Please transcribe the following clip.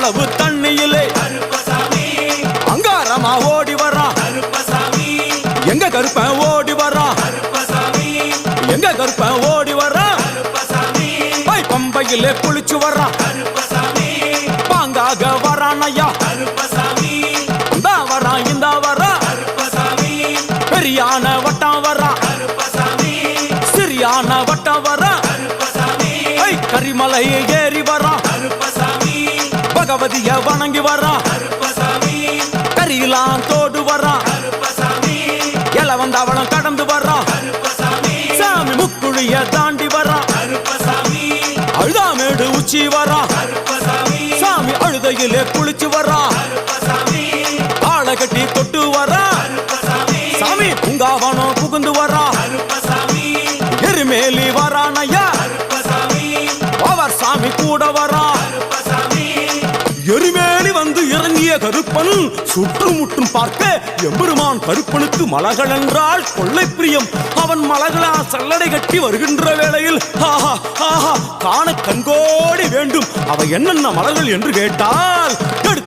அவ்வளவு தண்ணியிலே அங்காரமா ஓடி வரான் எங்க கருப்பன் ஓடி வரான் எங்க கருப்பன் ஓடி வரான் பம்பையிலே குளிச்சு வரான் பாங்காக வரான் ஐயா இந்தா வரான் இந்த வரான் பெரியான வட்டம் வரான் சிறியான வட்டம் வரான் கரிமலை ஏறி வரான் பகவதிய வணங்கி வரான் கரியெல்லாம் தோடு வரான் எல வந்தவளம் கடந்து வரான் சாமி முக்குழிய தாண்டி வரான் அழுதாமேடு உச்சி வரான் சாமி அழுதையிலே குளிச்சு வரான் ஆளை கட்டி தொட்டு வரான் சாமி பூங்காவனம் புகுந்து வரான் எருமேலி வரான் ஐயா அவர் சாமி கூட வரான் எருமேலி வந்து இறங்கிய கருப்பன் சுற்றுமுற்றும் பார்க்க எம்பெருமான் கருப்பனுக்கு மலகள் என்றால் கொள்ளை பிரியம். அவன் மலகளா சல்லடை கட்டி வருகின்ற வேளையில் ஆஹா ஆஹா காண கண்கோடி வேண்டும். அவை என்னென்ன மலர்கள் என்று கேட்டால்